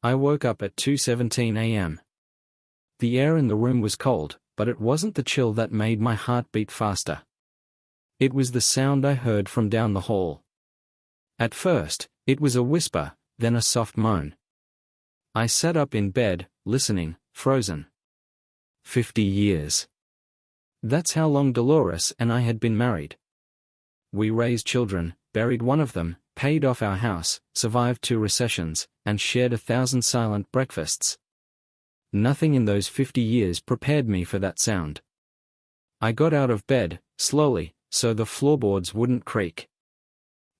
I woke up at 2:17 a.m. The air in the room was cold, but it wasn't the chill that made my heart beat faster. It was the sound I heard from down the hall. At first, it was a whisper, then a soft moan. I sat up in bed, listening, frozen. 50 years. That's how long Dolores and I had been married. We raised children, buried one of them, paid off our house, survived 2 recessions, and shared 1,000 silent breakfasts. Nothing in those 50 years prepared me for that sound. I got out of bed, slowly, so the floorboards wouldn't creak.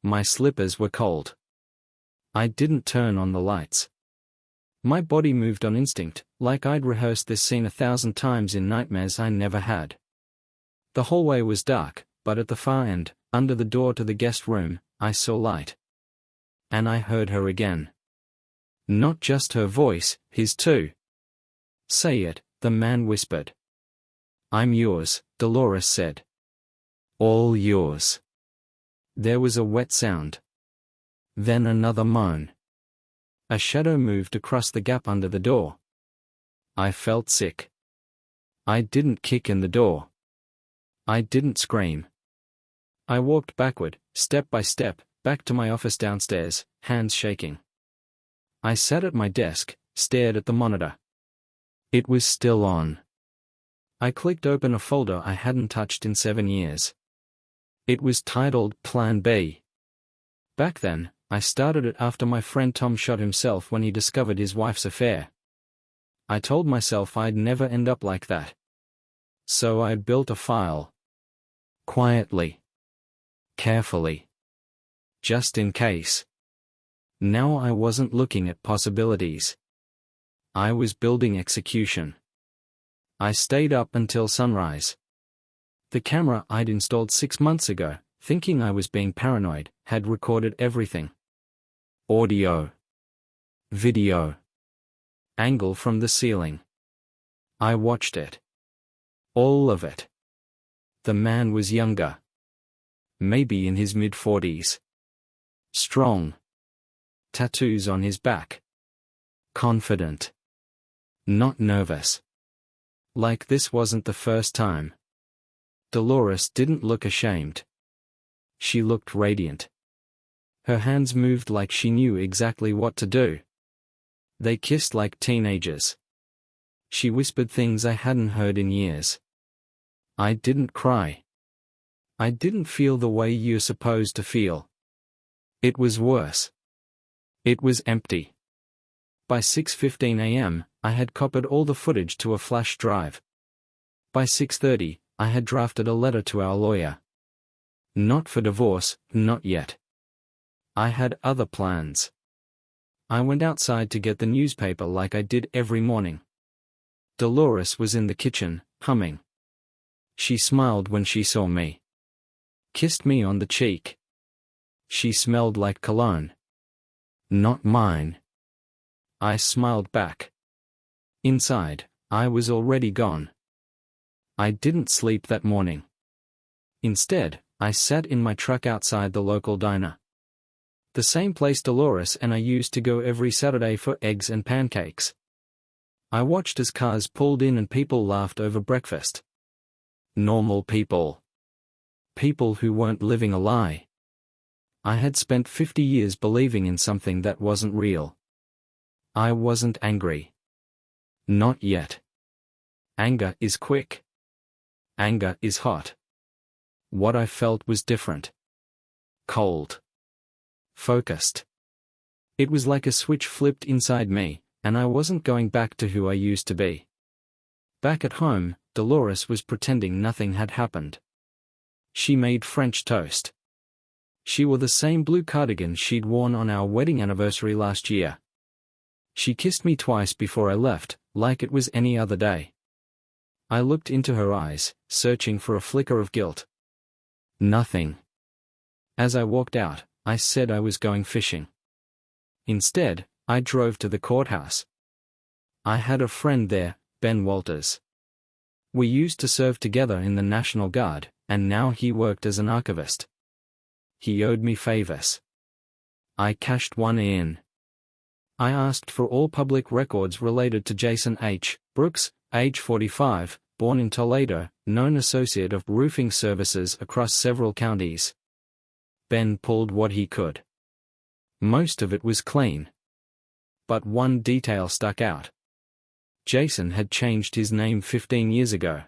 My slippers were cold. I didn't turn on the lights. My body moved on instinct, like I'd rehearsed this scene 1,000 times in nightmares I never had. The hallway was dark, but at the far end, under the door to the guest room, I saw light. And I heard her again. Not just her voice, his too. "Say it," the man whispered. "I'm yours," Dolores said. "All yours." There was a wet sound. Then another moan. A shadow moved across the gap under the door. I felt sick. I didn't kick in the door. I didn't scream. I walked backward, step by step, back to my office downstairs, hands shaking. I sat at my desk, stared at the monitor. It was still on. I clicked open a folder I hadn't touched in 7 years. It was titled Plan B. Back then, I started it after my friend Tom shot himself when he discovered his wife's affair. I told myself I'd never end up like that. So I built a file. Quietly. Carefully. Just in case. Now I wasn't looking at possibilities. I was building execution. I stayed up until sunrise. The camera I'd installed 6 months ago, thinking I was being paranoid, had recorded everything. Audio. Video. Angle from the ceiling. I watched it. All of it. The man was younger. Maybe in his mid-40s. Strong. Tattoos on his back. Confident. Not nervous. Like this wasn't the first time. Dolores didn't look ashamed. She looked radiant. Her hands moved like she knew exactly what to do. They kissed like teenagers. She whispered things I hadn't heard in years. I didn't cry. I didn't feel the way you're supposed to feel. It was worse. It was empty. By 6:15 a.m., I had copied all the footage to a flash drive. By 6:30, I had drafted a letter to our lawyer. Not for divorce, not yet. I had other plans. I went outside to get the newspaper like I did every morning. Dolores was in the kitchen, humming. She smiled when she saw me. Kissed me on the cheek. She smelled like cologne. Not mine. I smiled back. Inside, I was already gone. I didn't sleep that morning. Instead, I sat in my truck outside the local diner. The same place Dolores and I used to go every Saturday for eggs and pancakes. I watched as cars pulled in and people laughed over breakfast. Normal people. People who weren't living a lie. I had spent 50 years believing in something that wasn't real. I wasn't angry. Not yet. Anger is quick. Anger is hot. What I felt was different. Cold. Focused. It was like a switch flipped inside me, and I wasn't going back to who I used to be. Back at home, Dolores was pretending nothing had happened. She made French toast. She wore the same blue cardigan she'd worn on our wedding anniversary last year. She kissed me twice before I left, like it was any other day. I looked into her eyes, searching for a flicker of guilt. Nothing. As I walked out, I said I was going fishing. Instead, I drove to the courthouse. I had a friend there, Ben Walters. We used to serve together in the National Guard, and now he worked as an archivist. He owed me favors. I cashed one in. I asked for all public records related to Jason H. Brooks, age 45, born in Toledo, known associate of roofing services across several counties. Ben pulled what he could. Most of it was clean. But one detail stuck out. Jason had changed his name 15 years ago.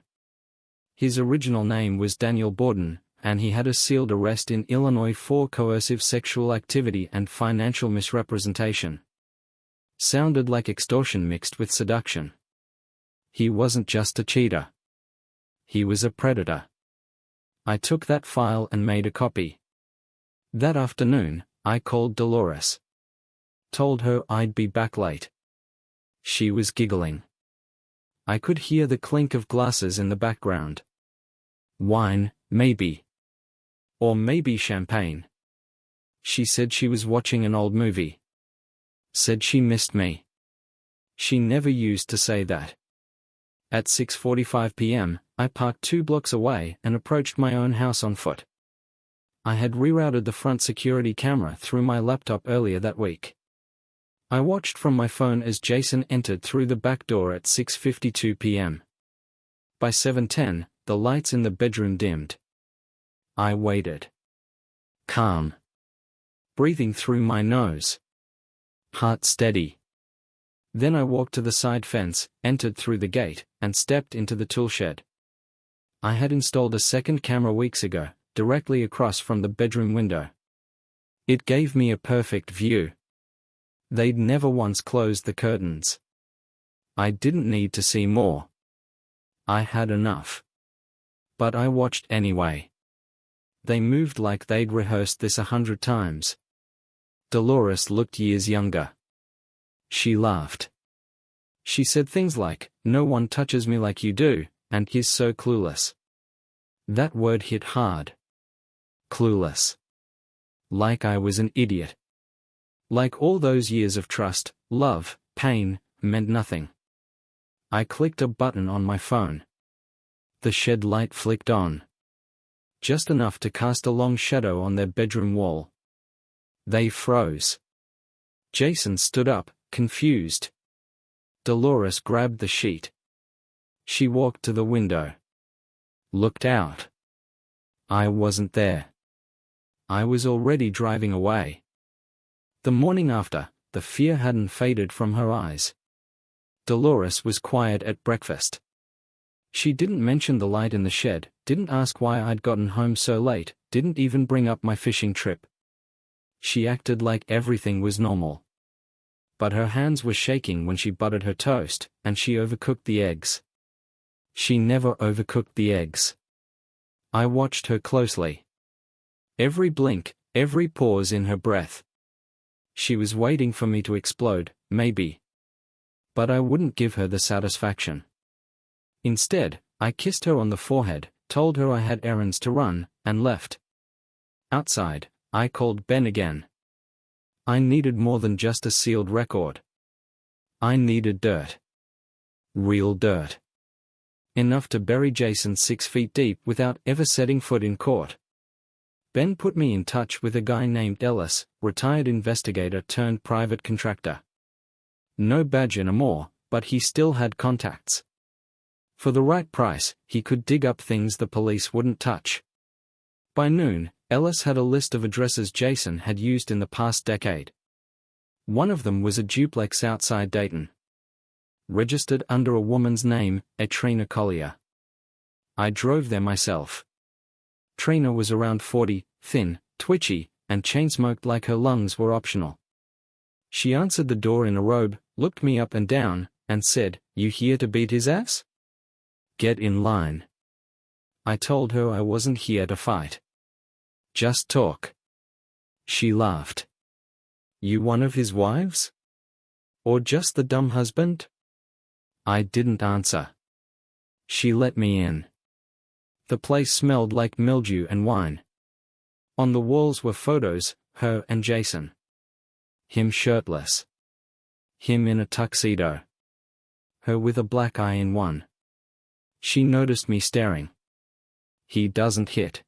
His original name was Daniel Borden, and he had a sealed arrest in Illinois for coercive sexual activity and financial misrepresentation. Sounded like extortion mixed with seduction. He wasn't just a cheater. He was a predator. I took that file and made a copy. That afternoon, I called Dolores. Told her I'd be back late. She was giggling. I could hear the clink of glasses in the background. Wine, maybe. Or maybe champagne. She said she was watching an old movie. Said she missed me. She never used to say that. At 6:45 p.m., I parked 2 blocks away and approached my own house on foot. I had rerouted the front security camera through my laptop earlier that week. I watched from my phone as Jason entered through the back door at 6:52 p.m. By 7:10, the lights in the bedroom dimmed. I waited. Calm. Breathing through my nose. Heart steady. Then I walked to the side fence, entered through the gate, and stepped into the tool shed. I had installed a second camera weeks ago, directly across from the bedroom window. It gave me a perfect view. They'd never once closed the curtains. I didn't need to see more. I had enough. But I watched anyway. They moved like they'd rehearsed this 100 times. Dolores looked years younger. She laughed. She said things like, "No one touches me like you do, and he's so clueless." That word hit hard. Clueless. Like I was an idiot. Like all those years of trust, love, pain, meant nothing. I clicked a button on my phone. The shed light flicked on. Just enough to cast a long shadow on their bedroom wall. They froze. Jason stood up, confused. Dolores grabbed the sheet. She walked to the window. Looked out. I wasn't there. I was already driving away. The morning after, the fear hadn't faded from her eyes. Dolores was quiet at breakfast. She didn't mention the light in the shed, didn't ask why I'd gotten home so late, didn't even bring up my fishing trip. She acted like everything was normal. But her hands were shaking when she buttered her toast, and she overcooked the eggs. She never overcooked the eggs. I watched her closely. Every blink, every pause in her breath. She was waiting for me to explode, maybe. But I wouldn't give her the satisfaction. Instead, I kissed her on the forehead, told her I had errands to run, and left. Outside, I called Ben again. I needed more than just a sealed record. I needed dirt. Real dirt. Enough to bury Jason 6 feet deep without ever setting foot in court. Ben put me in touch with a guy named Ellis, retired investigator turned private contractor. No badge anymore, but he still had contacts. For the right price, he could dig up things the police wouldn't touch. By noon, Ellis had a list of addresses Jason had used in the past decade. One of them was a duplex outside Dayton. Registered under a woman's name, Trina Collier. I drove there myself. Trina was around 40, thin, twitchy, and chain-smoked like her lungs were optional. She answered the door in a robe, looked me up and down, and said, "You here to beat his ass? Get in line." I told her I wasn't here to fight. Just talk. She laughed. "You one of his wives? Or just the dumb husband?" I didn't answer. She let me in. The place smelled like mildew and wine. On the walls were photos, her and Jason. Him shirtless. Him in a tuxedo. Her with a black eye in one. She noticed me staring. "He doesn't hit."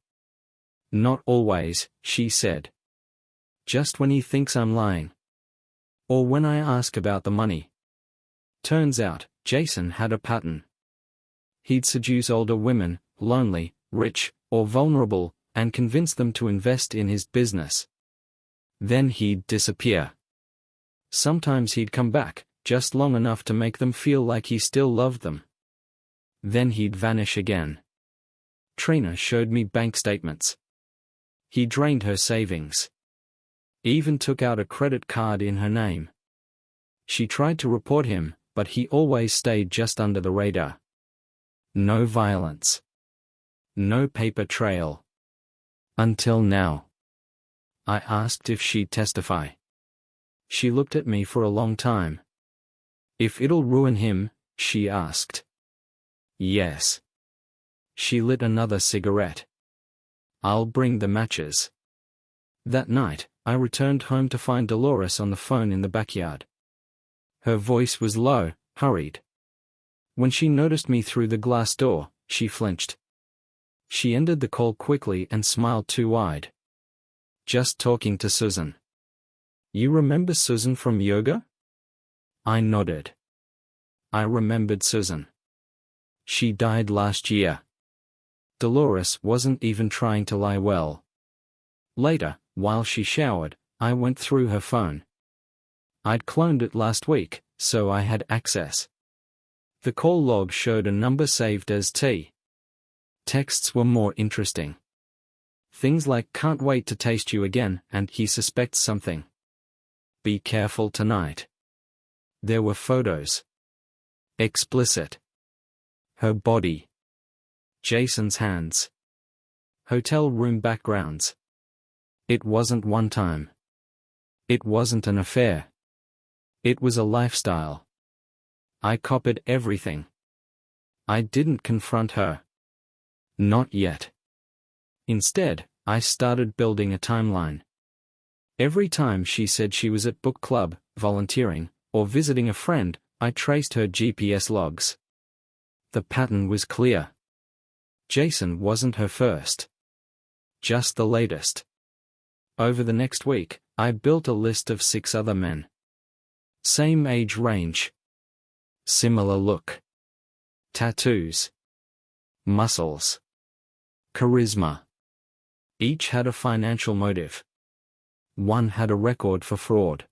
"Not always," she said. "Just when he thinks I'm lying." Or when I ask about the money. Turns out, Jason had a pattern. He'd seduce older women, lonely, rich, or vulnerable, and convince them to invest in his business. Then he'd disappear. Sometimes he'd come back, just long enough to make them feel like he still loved them. Then he'd vanish again. Trina showed me bank statements. He drained her savings. Even took out a credit card in her name. She tried to report him, but he always stayed just under the radar. No violence. No paper trail. Until now. I asked if she'd testify. She looked at me for a long time. If it'll ruin him, she asked. Yes. She lit another cigarette. I'll bring the matches. That night, I returned home to find Dolores on the phone in the backyard. Her voice was low, hurried. When she noticed me through the glass door, she flinched. She ended the call quickly and smiled too wide. Just talking to Susan. You remember Susan from yoga? I nodded. I remembered Susan. She died last year. Dolores wasn't even trying to lie well. Later, while she showered, I went through her phone. I'd cloned it last week, so I had access. The call log showed a number saved as T. Texts were more interesting. Things like "can't wait to taste you again" and "he suspects something. Be careful tonight." There were photos. Explicit. Her body. Jason's hands. Hotel room backgrounds. It wasn't one time. It wasn't an affair. It was a lifestyle. I copied everything. I didn't confront her. Not yet. Instead, I started building a timeline. Every time she said she was at book club, volunteering, or visiting a friend, I traced her GPS logs. The pattern was clear. Jason wasn't her first. Just the latest. Over the next week, I built a list of 6 other men. Same age range. Similar look. Tattoos. Muscles. Charisma. Each had a financial motive. One had a record for fraud.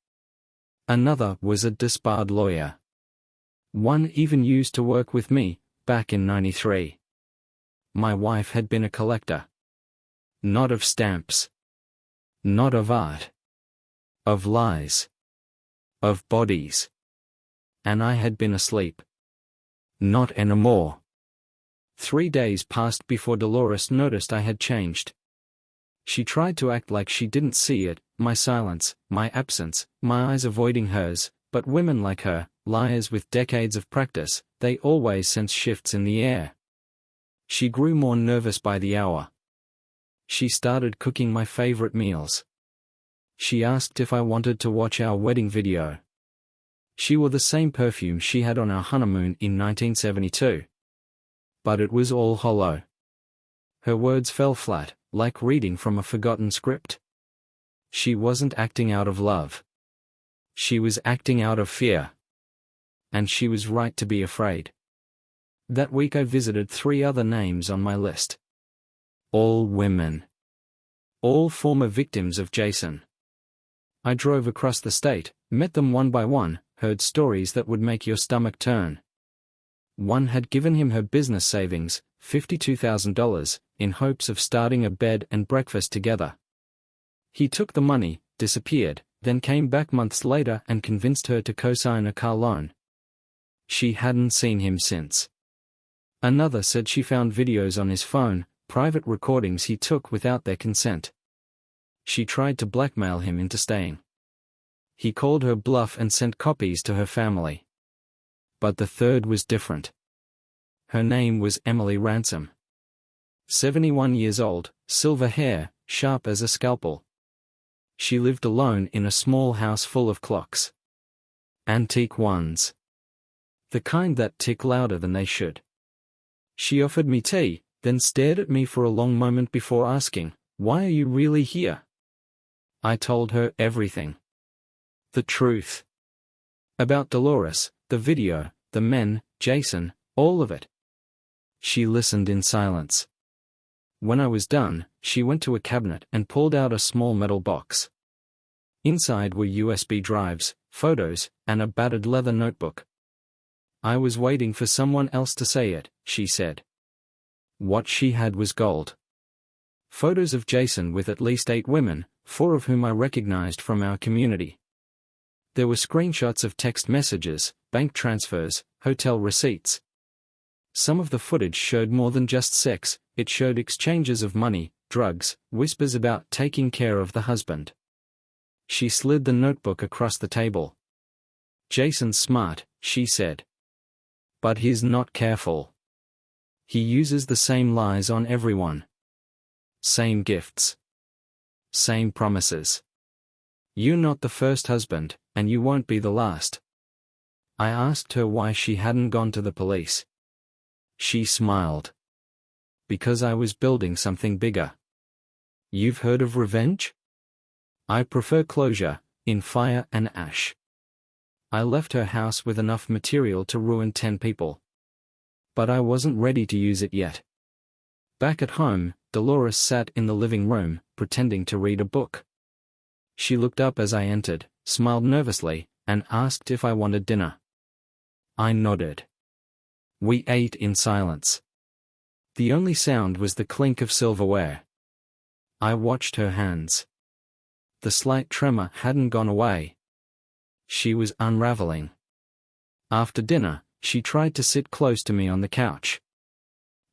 Another was a disbarred lawyer. One even used to work with me, back in '93. My wife had been a collector. Not of stamps. Not of art. Of lies. Of bodies. And I had been asleep. Not anymore. 3 days passed before Dolores noticed I had changed. She tried to act like she didn't see it, my silence, my absence, my eyes avoiding hers, but women like her, liars with decades of practice, they always sense shifts in the air. She grew more nervous by the hour. She started cooking my favorite meals. She asked if I wanted to watch our wedding video. She wore the same perfume she had on our honeymoon in 1972. But it was all hollow. Her words fell flat, like reading from a forgotten script. She wasn't acting out of love. She was acting out of fear. And she was right to be afraid. That week I visited 3 other names on my list. All women. All former victims of Jason. I drove across the state, met them one by one, heard stories that would make your stomach turn. One had given him her business savings, $52,000, in hopes of starting a bed and breakfast together. He took the money, disappeared, then came back months later and convinced her to co-sign a car loan. She hadn't seen him since. Another said she found videos on his phone, private recordings he took without their consent. She tried to blackmail him into staying. He called her bluff and sent copies to her family. But the third was different. Her name was Emily Ransom. 71 years old, silver hair, sharp as a scalpel. She lived alone in a small house full of clocks. Antique ones. The kind that tick louder than they should. She offered me tea, then stared at me for a long moment before asking, "Why are you really here?" I told her everything. The truth. About Dolores, the video, the men, Jason, all of it. She listened in silence. When I was done, she went to a cabinet and pulled out a small metal box. Inside were USB drives, photos, and a battered leather notebook. I was waiting for someone else to say it, she said. What she had was gold. Photos of Jason with at least 8 women, 4 of whom I recognized from our community. There were screenshots of text messages, bank transfers, hotel receipts. Some of the footage showed more than just sex, it showed exchanges of money, drugs, whispers about taking care of the husband. She slid the notebook across the table. Jason's smart, she said. But he's not careful. He uses the same lies on everyone. Same gifts. Same promises. You're not the first husband, and you won't be the last. I asked her why she hadn't gone to the police. She smiled. Because I was building something bigger. You've heard of revenge? I prefer closure, in fire and ash. I left her house with enough material to ruin 10 people. But I wasn't ready to use it yet. Back at home, Dolores sat in the living room, pretending to read a book. She looked up as I entered, smiled nervously, and asked if I wanted dinner. I nodded. We ate in silence. The only sound was the clink of silverware. I watched her hands. The slight tremor hadn't gone away. She was unraveling. After dinner, she tried to sit close to me on the couch.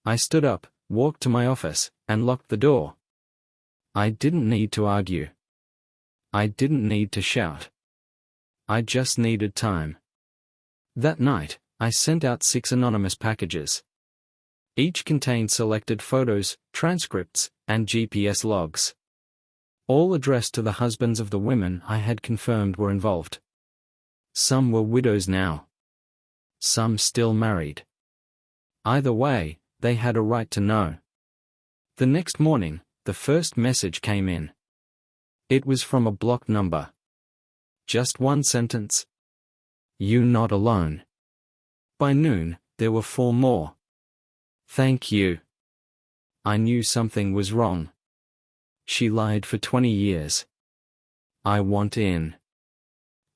I stood up, walked to my office, and locked the door. I didn't need to argue. I didn't need to shout. I just needed time. That night, I sent out 6 anonymous packages. Each contained selected photos, transcripts, and GPS logs. All addressed to the husbands of the women I had confirmed were involved. Some were widows now. Some still married. Either way, they had a right to know. The next morning, the first message came in. It was from a blocked number. Just one sentence. You're not alone. By noon, there were 4 more. Thank you. I knew something was wrong. She lied for 20 years. I want in.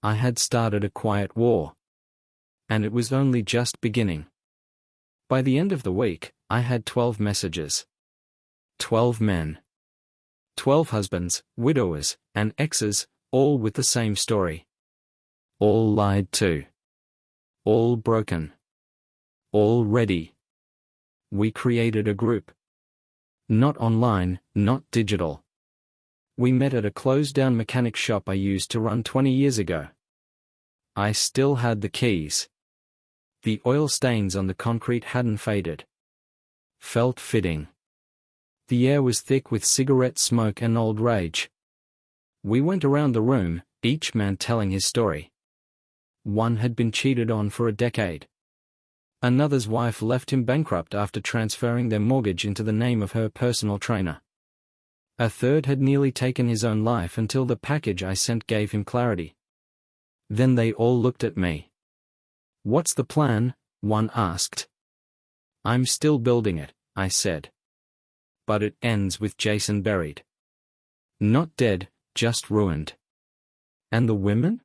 I had started a quiet war. And it was only just beginning. By the end of the week, I had 12 messages. 12 men. 12 husbands, widowers, and exes, all with the same story. All lied to. All broken. All ready. We created a group. Not online, not digital. We met at a closed-down mechanic shop I used to run 20 years ago. I still had the keys. The oil stains on the concrete hadn't faded. Felt fitting. The air was thick with cigarette smoke and old rage. We went around the room, each man telling his story. One had been cheated on for a decade. Another's wife left him bankrupt after transferring their mortgage into the name of her personal trainer. A third had nearly taken his own life until the package I sent gave him clarity. Then they all looked at me. What's the plan? One asked. I'm still building it, I said. But it ends with Jason buried. Not dead, just ruined. And the women?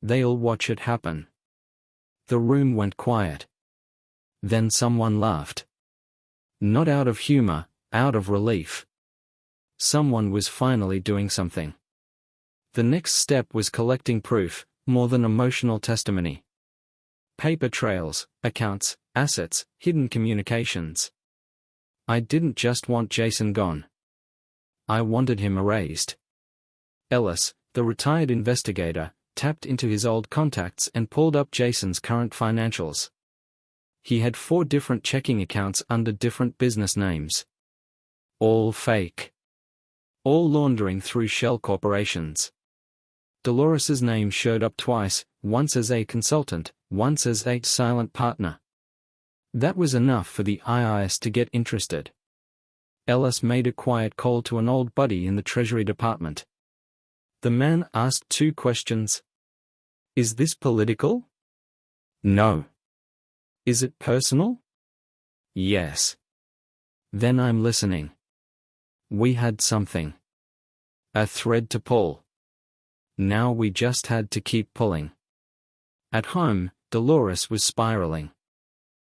They'll watch it happen. The room went quiet. Then someone laughed. Not out of humor, out of relief. Someone was finally doing something. The next step was collecting proof, more than emotional testimony. Paper trails, accounts, assets, hidden communications. I didn't just want Jason gone. I wanted him erased. Ellis, the retired investigator, tapped into his old contacts and pulled up Jason's current financials. He had 4 different checking accounts under different business names. All fake. All laundering through shell corporations. Dolores's name showed up twice, once as a consultant, once as a silent partner. That was enough for the IRS to get interested. Ellis made a quiet call to an old buddy in the Treasury Department. The man asked 2 questions. Is this political? No. Is it personal? Yes. Then I'm listening. We had something. A thread to pull. Now we just had to keep pulling. At home, Dolores was spiraling.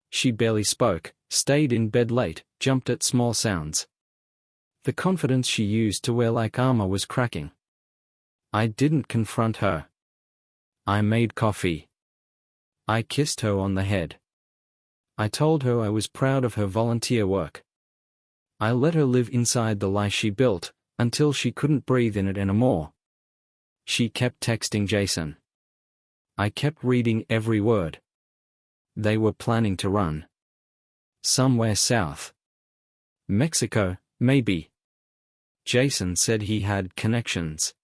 She barely spoke, stayed in bed late, jumped at small sounds. The confidence she used to wear like armor was cracking. I didn't confront her. I made coffee. I kissed her on the head. I told her I was proud of her volunteer work. I let her live inside the lie she built, until she couldn't breathe in it anymore. She kept texting Jason. I kept reading every word. They were planning to run. Somewhere south. Mexico, maybe. Jason said he had connections.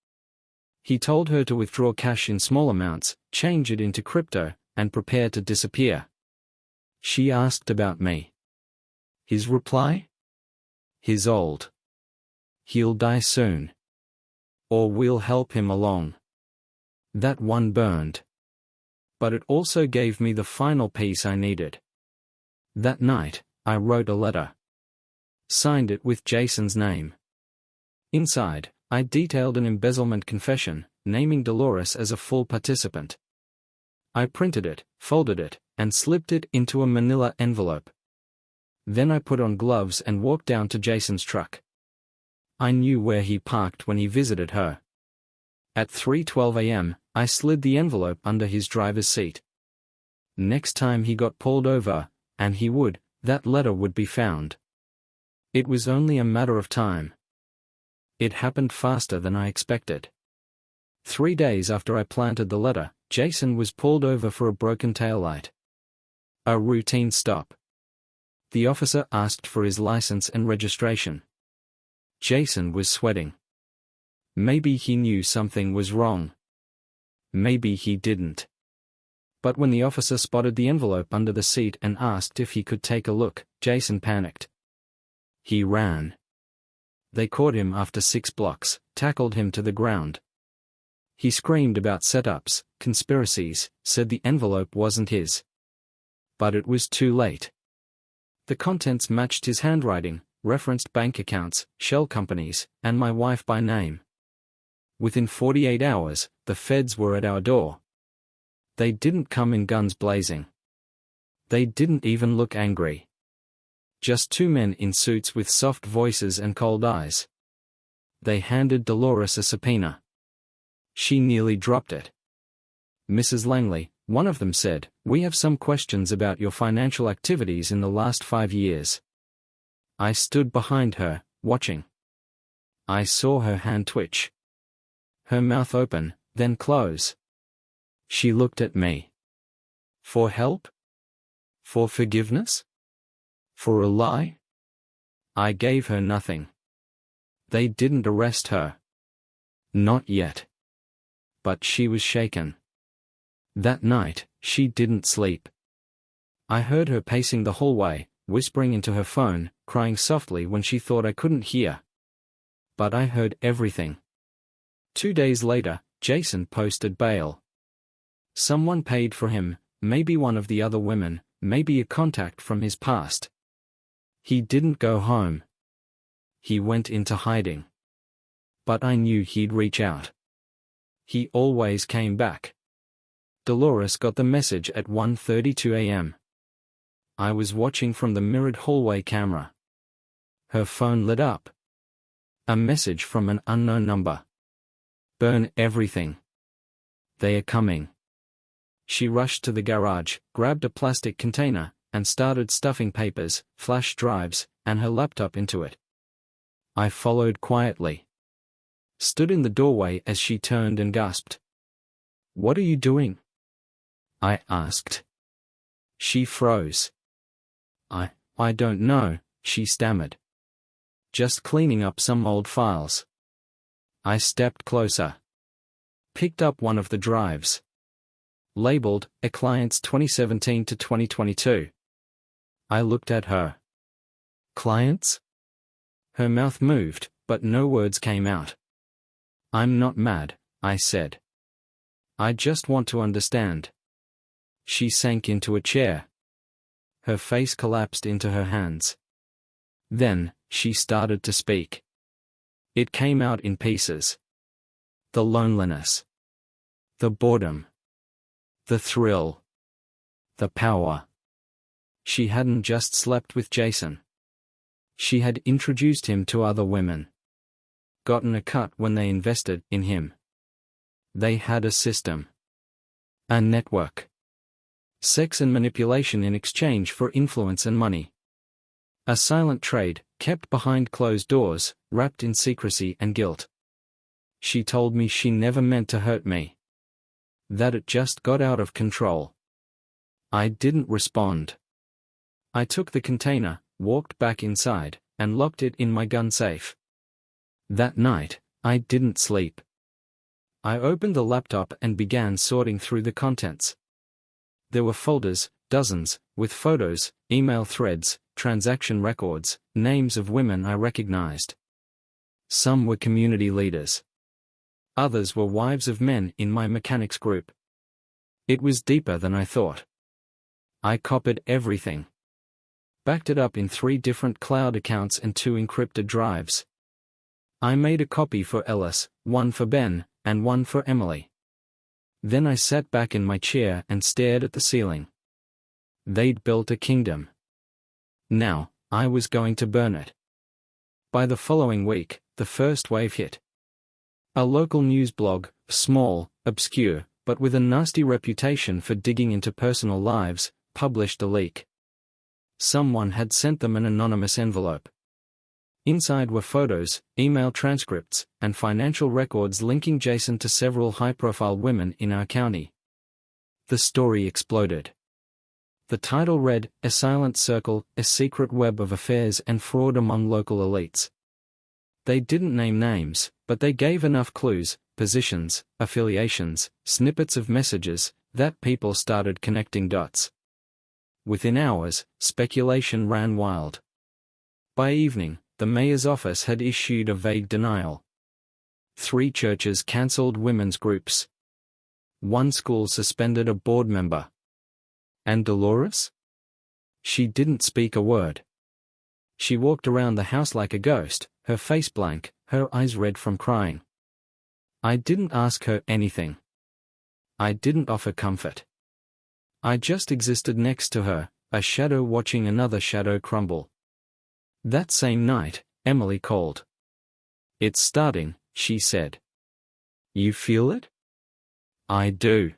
He told her to withdraw cash in small amounts, change it into crypto, and prepare to disappear. She asked about me. His reply? He's old. He'll die soon. Or we'll help him along. That one burned. But it also gave me the final piece I needed. That night, I wrote a letter. Signed it with Jason's name. Inside, I detailed an embezzlement confession, naming Dolores as a full participant. I printed it, folded it, and slipped it into a manila envelope. Then I put on gloves and walked down to Jason's truck. I knew where he parked when he visited her. At 3:12 a.m., I slid the envelope under his driver's seat. Next time he got pulled over, and he would, that letter would be found. It was only a matter of time. It happened faster than I expected. 3 days after I planted the letter, Jason was pulled over for a broken taillight. A routine stop. The officer asked for his license and registration. Jason was sweating. Maybe he knew something was wrong. Maybe he didn't. But when the officer spotted the envelope under the seat and asked if he could take a look, Jason panicked. He ran. They caught him after 6 blocks, tackled him to the ground. He screamed about setups, conspiracies, said the envelope wasn't his. But it was too late. The contents matched his handwriting, referenced bank accounts, shell companies, and my wife by name. Within 48 hours, the feds were at our door. They didn't come in guns blazing. They didn't even look angry. Just 2 men in suits with soft voices and cold eyes. They handed Dolores a subpoena. She nearly dropped it. Mrs. Langley, one of them said, "We have some questions about your financial activities in the last 5 years." I stood behind her, watching. I saw her hand twitch. Her mouth open, then close. She looked at me. For help? For forgiveness? For a lie? I gave her nothing. They didn't arrest her. Not yet. But she was shaken. That night, she didn't sleep. I heard her pacing the hallway, whispering into her phone, crying softly when she thought I couldn't hear. But I heard everything. 2 days later, Jason posted bail. Someone paid for him, maybe one of the other women, maybe a contact from his past. He didn't go home. He went into hiding. But I knew he'd reach out. He always came back. Dolores got the message at 1:32 a.m. I was watching from the mirrored hallway camera. Her phone lit up. A message from an unknown number. Burn everything. They are coming. She rushed to the garage, grabbed a plastic container, and started stuffing papers, flash drives, and her laptop into it. I followed quietly. Stood in the doorway as she turned and gasped. "What are you doing?" I asked. She froze. I don't know, she stammered. Just cleaning up some old files. I stepped closer. Picked up one of the drives. Labeled, A Client's 2017 to 2022. I looked at her. Clients? Her mouth moved, but no words came out. I'm not mad, I said. I just want to understand. She sank into a chair. Her face collapsed into her hands. Then, she started to speak. It came out in pieces. The loneliness. The boredom. The thrill. The power. She hadn't just slept with Jason. She had introduced him to other women. Gotten a cut when they invested in him. They had a system. A network. Sex and manipulation in exchange for influence and money. A silent trade, kept behind closed doors, wrapped in secrecy and guilt. She told me she never meant to hurt me. That it just got out of control. I didn't respond. I took the container, walked back inside, and locked it in my gun safe. That night, I didn't sleep. I opened the laptop and began sorting through the contents. There were folders, dozens, with photos, email threads, transaction records, names of women I recognized. Some were community leaders. Others were wives of men in my mechanics group. It was deeper than I thought. I copied everything. Backed it up in 3 different cloud accounts and 2 encrypted drives. I made a copy for Ellis, one for Ben, and one for Emily. Then I sat back in my chair and stared at the ceiling. They'd built a kingdom. Now, I was going to burn it. By the following week, the first wave hit. A local news blog, small, obscure, but with a nasty reputation for digging into personal lives, published a leak. Someone had sent them an anonymous envelope. Inside were photos, email transcripts, and financial records linking Jason to several high-profile women in our county. The story exploded. The title read, "A Silent Circle, a Secret Web of Affairs and Fraud Among Local Elites." They didn't name names, but they gave enough clues, positions, affiliations, snippets of messages, that people started connecting dots. Within hours, speculation ran wild. By evening, the mayor's office had issued a vague denial. 3 churches cancelled women's groups. 1 school suspended a board member. And Dolores? She didn't speak a word. She walked around the house like a ghost, her face blank, her eyes red from crying. I didn't ask her anything. I didn't offer comfort. I just existed next to her, a shadow watching another shadow crumble. That same night, Emily called. "It's starting," she said. "You feel it?" "I do."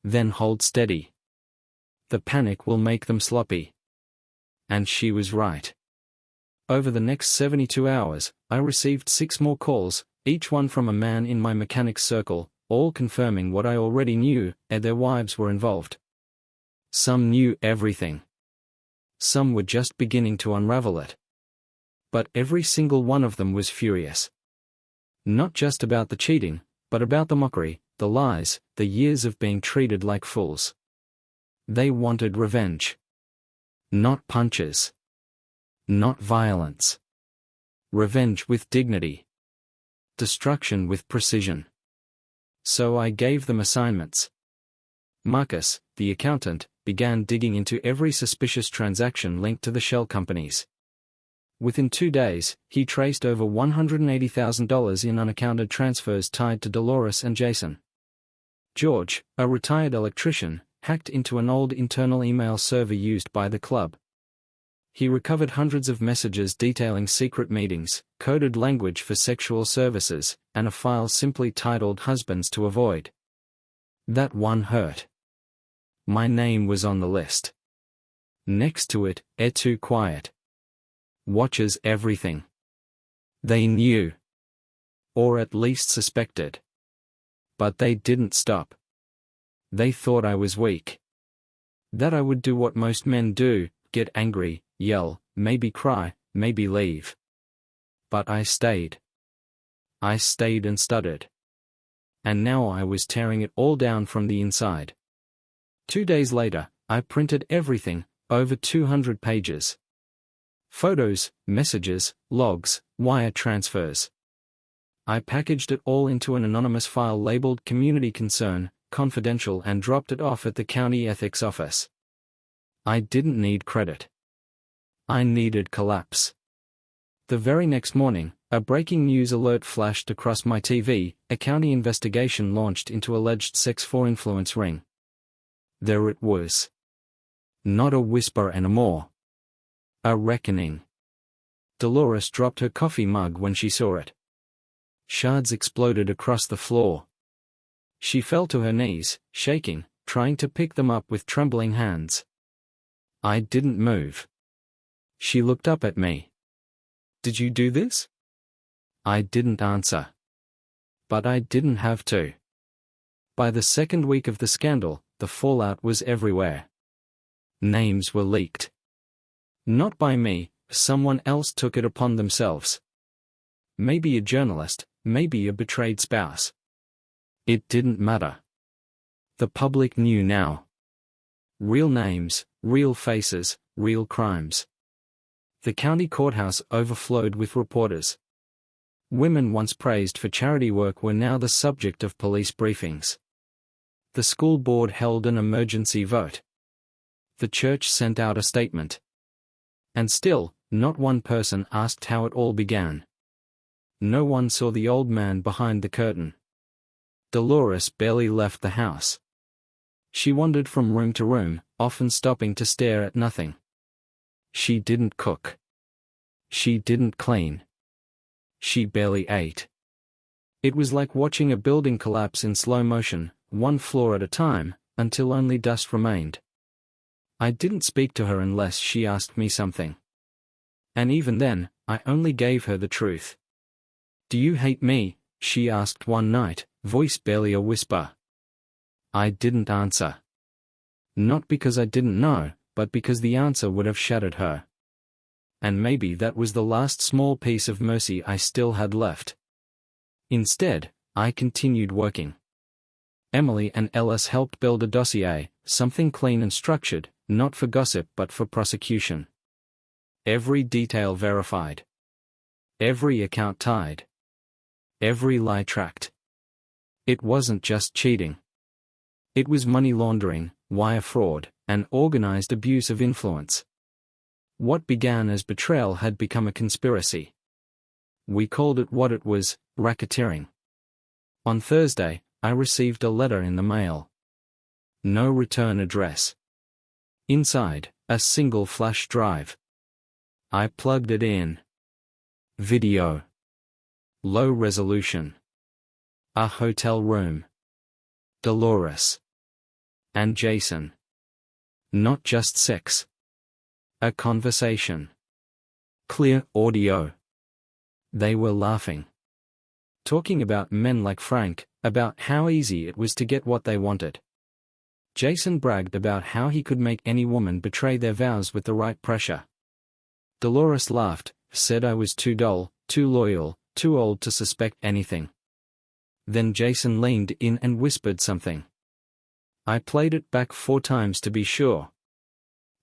"Then hold steady. The panic will make them sloppy." And she was right. Over the next 72 hours, I received 6 more calls, each one from a man in my mechanics circle, all confirming what I already knew, and their wives were involved. Some knew everything. Some were just beginning to unravel it. But every single one of them was furious. Not just about the cheating, but about the mockery, the lies, the years of being treated like fools. They wanted revenge. Not punches. Not violence. Revenge with dignity. Destruction with precision. So I gave them assignments. Marcus, the accountant, began digging into every suspicious transaction linked to the shell companies. Within 2 days, he traced over $180,000 in unaccounted transfers tied to Dolores and Jason. George, a retired electrician, hacked into an old internal email server used by the club. He recovered hundreds of messages detailing secret meetings, coded language for sexual services, and a file simply titled "Husbands to Avoid." That one hurt. My name was on the list. Next to it, too quiet. Watches everything. They knew. Or at least suspected. But they didn't stop. They thought I was weak. That I would do what most men do, get angry, yell, maybe cry, maybe leave. But I stayed. I stayed and stuttered. And now I was tearing it all down from the inside. 2 days later, I printed everything, over 200 pages. Photos, messages, logs, wire transfers. I packaged it all into an anonymous file labeled Community Concern, Confidential, and dropped it off at the county ethics office. I didn't need credit. I needed collapse. The very next morning, a breaking news alert flashed across my TV: a county investigation launched into alleged sex for influence ring. There it was. Not a whisper anymore. A reckoning. Dolores dropped her coffee mug when she saw it. Shards exploded across the floor. She fell to her knees, shaking, trying to pick them up with trembling hands. I didn't move. She looked up at me. "Did you do this?" I didn't answer. But I didn't have to. By the second week of the scandal, the fallout was everywhere. Names were leaked. Not by me, someone else took it upon themselves. Maybe a journalist, maybe a betrayed spouse. It didn't matter. The public knew now. Real names, real faces, real crimes. The county courthouse overflowed with reporters. Women once praised for charity work were now the subject of police briefings. The school board held an emergency vote. The church sent out a statement. And still, not one person asked how it all began. No one saw the old man behind the curtain. Dolores barely left the house. She wandered from room to room, often stopping to stare at nothing. She didn't cook. She didn't clean. She barely ate. It was like watching a building collapse in slow motion, one floor at a time, until only dust remained. I didn't speak to her unless she asked me something. And even then, I only gave her the truth. "Do you hate me?" she asked one night, voice barely a whisper. I didn't answer. Not because I didn't know, but because the answer would have shattered her. And maybe that was the last small piece of mercy I still had left. Instead, I continued working. Emily and Ellis helped build a dossier, something clean and structured, not for gossip but for prosecution. Every detail verified. Every account tied. Every lie tracked. It wasn't just cheating. It was money laundering, wire fraud, and organized abuse of influence. What began as betrayal had become a conspiracy. We called it what it was: racketeering. On Thursday, I received a letter in the mail. No return address. Inside, a single flash drive. I plugged it in. Video. Low resolution. A hotel room. Dolores. And Jason. Not just sex. A conversation. Clear audio. They were laughing. Talking about men like Frank, about how easy it was to get what they wanted. Jason bragged about how he could make any woman betray their vows with the right pressure. Dolores laughed, said I was too dull, too loyal, too old to suspect anything. Then Jason leaned in and whispered something. I played it back 4 times to be sure.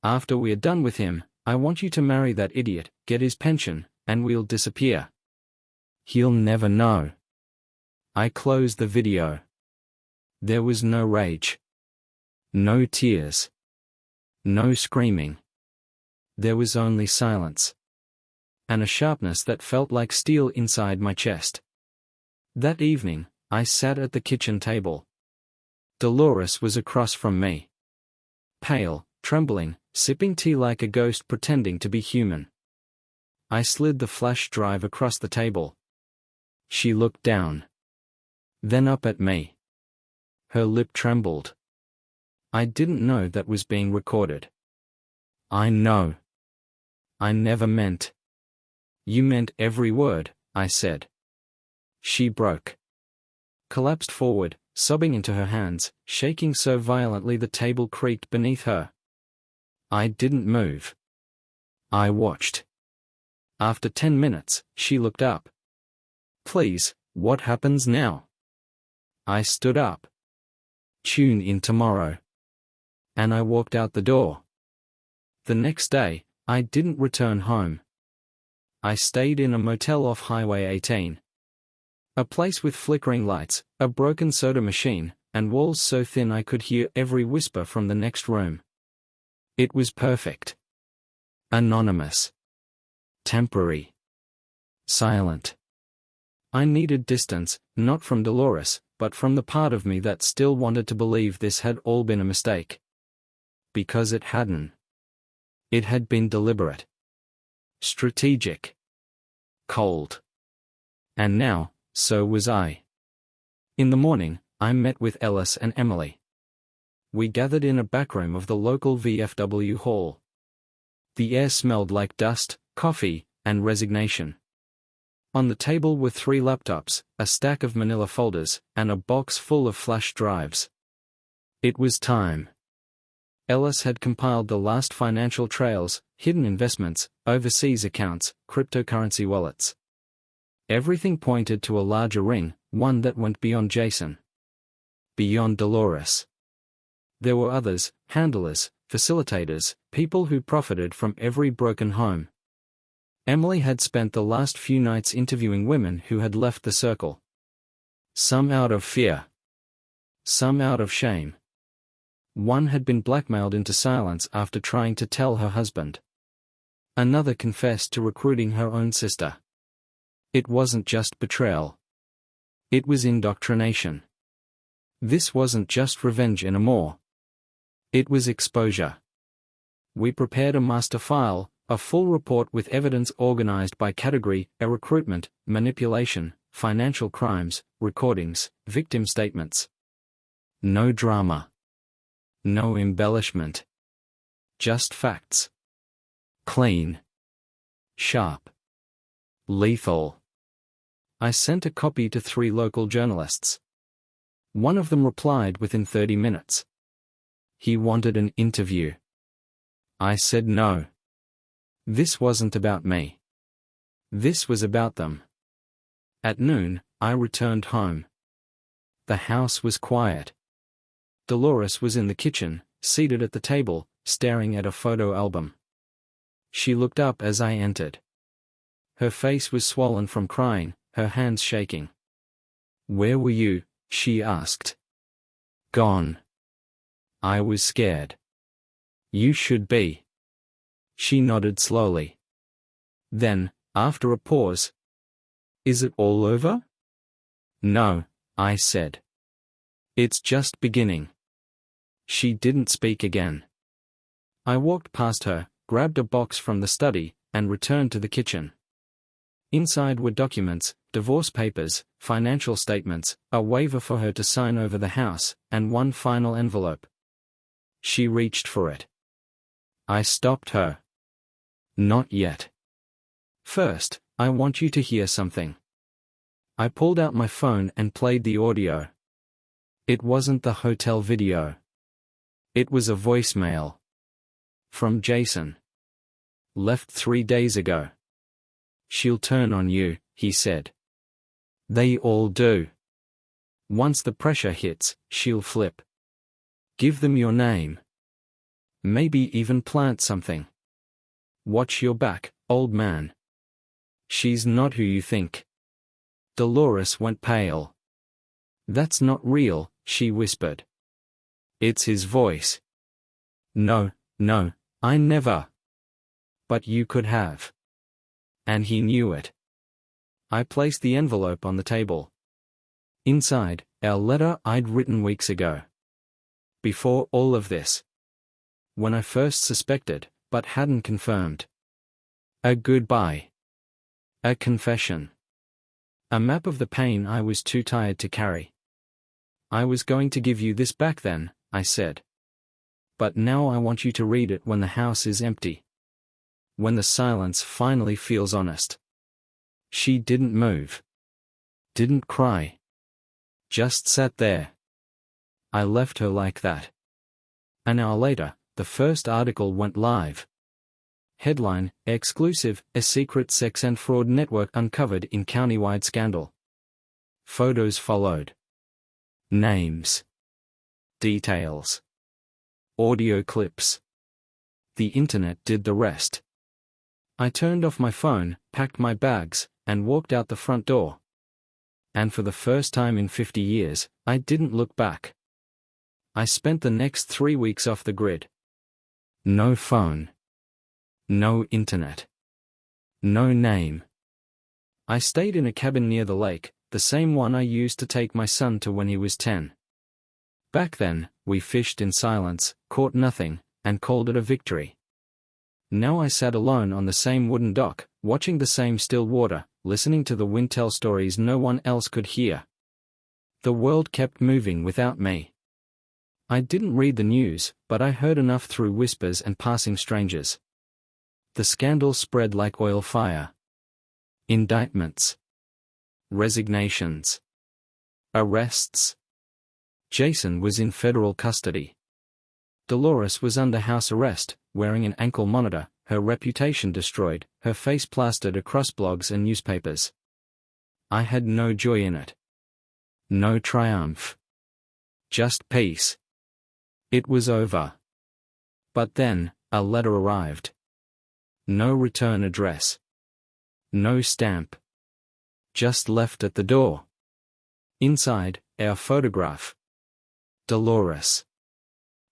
After we're done with him, I want you to marry that idiot, get his pension, and we'll disappear. He'll never know. I closed the video. There was no rage. No tears. No screaming. There was only silence. And a sharpness that felt like steel inside my chest. That evening, I sat at the kitchen table. Dolores was across from me. Pale, trembling, sipping tea like a ghost pretending to be human. I slid the flash drive across the table. She looked down. Then up at me. Her lip trembled. I didn't know that was being recorded. I know. I never meant. You meant every word, I said. She broke. Collapsed forward, sobbing into her hands, shaking so violently the table creaked beneath her. I didn't move. I watched. After 10 minutes, she looked up. Please, what happens now? I stood up. Tune in tomorrow. And I walked out the door. The next day, I didn't return home. I stayed in a motel off Highway 18. A place with flickering lights, a broken soda machine, and walls so thin I could hear every whisper from the next room. It was perfect. Anonymous. Temporary. Silent. I needed distance, not from Dolores, but from the part of me that still wanted to believe this had all been a mistake. Because it hadn't. It had been deliberate. Strategic. Cold. And now, so was I. In the morning, I met with Ellis and Emily. We gathered in a backroom of the local VFW hall. The air smelled like dust, coffee, and resignation. On the table were 3 laptops, a stack of manila folders, and a box full of flash drives. It was time. Ellis had compiled the last financial trails, hidden investments, overseas accounts, cryptocurrency wallets. Everything pointed to a larger ring, one that went beyond Jason. Beyond Dolores. There were others, handlers, facilitators, people who profited from every broken home. Emily had spent the last few nights interviewing women who had left the circle. Some out of fear. Some out of shame. One had been blackmailed into silence after trying to tell her husband. Another confessed to recruiting her own sister. It wasn't just betrayal. It was indoctrination. This wasn't just revenge anymore. It was exposure. We prepared a master file, a full report with evidence organized by category, recruitment, manipulation, financial crimes, recordings, victim statements. No drama. No embellishment. Just facts. Clean. Sharp. Lethal. I sent a copy to 3 local journalists. One of them replied within 30 minutes. He wanted an interview. I said no. This wasn't about me. This was about them. At noon, I returned home. The house was quiet. Dolores was in the kitchen, seated at the table, staring at a photo album. She looked up as I entered. Her face was swollen from crying, her hands shaking. "Where were you?" she asked. "Gone." I was scared. "You should be." She nodded slowly. Then, after a pause, "Is it all over?" "No," I said. "It's just beginning." She didn't speak again. I walked past her, grabbed a box from the study, and returned to the kitchen. Inside were documents, divorce papers, financial statements, a waiver for her to sign over the house, and one final envelope. She reached for it. I stopped her. "Not yet. First, I want you to hear something." I pulled out my phone and played the audio. It wasn't the hotel video. It was a voicemail. From Jason. "Left 3 days ago. She'll turn on you," he said. "They all do. Once the pressure hits, she'll flip. Give them your name. Maybe even plant something. Watch your back, old man. She's not who you think." Dolores went pale. "That's not real," she whispered. "It's his voice." No, I never." "But you could have. And he knew it." I placed the envelope on the table. Inside, our letter I'd written weeks ago. Before all of this. When I first suspected, but hadn't confirmed. A goodbye. A confession. A map of the pain I was too tired to carry. "I was going to give you this back then," I said. "But now I want you to read it when the house is empty. When the silence finally feels honest." She didn't move. Didn't cry. Just sat there. I left her like that. An hour later, the first article went live. Headline: Exclusive, a secret sex and fraud network uncovered in countywide scandal. Photos followed. Names. Details. Audio clips. The internet did the rest. I turned off my phone, packed my bags, and walked out the front door. And for the first time in 50 years, I didn't look back. I spent the next 3 weeks off the grid. No phone. No internet. No name. I stayed in a cabin near the lake, the same one I used to take my son to when he was 10. Back then, we fished in silence, caught nothing, and called it a victory. Now I sat alone on the same wooden dock, watching the same still water, listening to the wind tell stories no one else could hear. The world kept moving without me. I didn't read the news, but I heard enough through whispers and passing strangers. The scandal spread like oil fire. Indictments. Resignations. Arrests. Jason was in federal custody. Dolores was under house arrest, wearing an ankle monitor, her reputation destroyed, her face plastered across blogs and newspapers. I had no joy in it. No triumph. Just peace. It was over. But then, a letter arrived. No return address. No stamp. Just left at the door. Inside, our photograph. Dolores.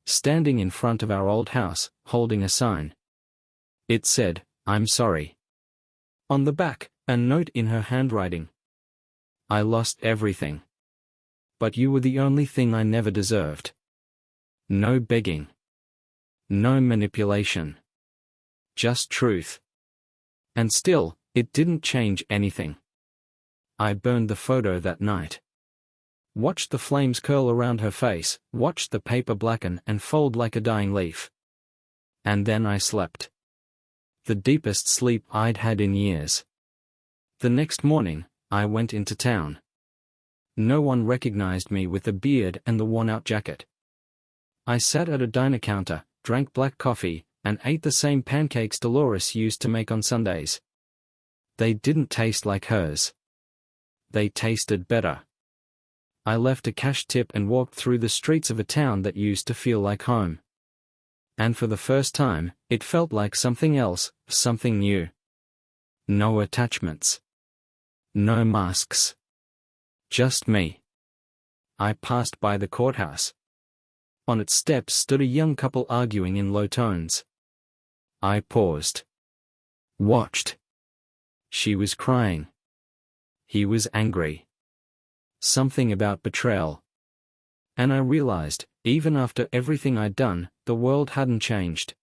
Standing in front of our old house, holding a sign. It said, "I'm sorry." On the back, a note in her handwriting. I lost everything. But you were the only thing I never deserved. No begging. No manipulation. Just truth. And still, it didn't change anything. I burned the photo that night. Watched the flames curl around her face, watched the paper blacken and fold like a dying leaf. And then I slept. The deepest sleep I'd had in years. The next morning, I went into town. No one recognized me with the beard and the worn-out jacket. I sat at a diner counter, drank black coffee, and ate the same pancakes Dolores used to make on Sundays. They didn't taste like hers. They tasted better. I left a cash tip and walked through the streets of a town that used to feel like home. And for the first time, it felt like something else, something new. No attachments. No masks. Just me. I passed by the courthouse. On its steps stood a young couple arguing in low tones. I paused. Watched. She was crying. He was angry. Something about betrayal. And I realized, even after everything I'd done, the world hadn't changed.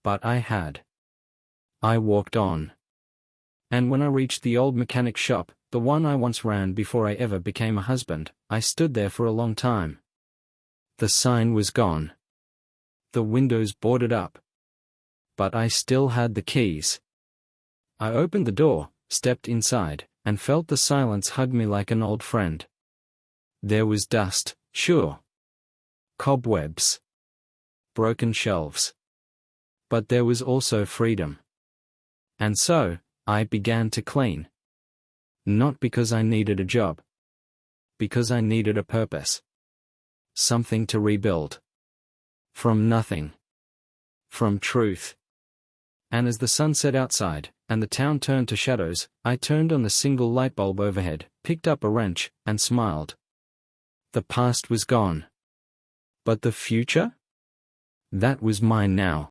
But I had. I walked on. And when I reached the old mechanic shop, the one I once ran before I ever became a husband, I stood there for a long time. The sign was gone. The windows boarded up. But I still had the keys. I opened the door, stepped inside, and felt the silence hug me like an old friend. There was dust, sure. Cobwebs. Broken shelves. But there was also freedom. And so, I began to clean. Not because I needed a job. Because I needed a purpose. Something to rebuild. From nothing. From truth. And as the sun set outside, and the town turned to shadows, I turned on the single light bulb overhead, picked up a wrench, and smiled. The past was gone. But the future? That was mine now.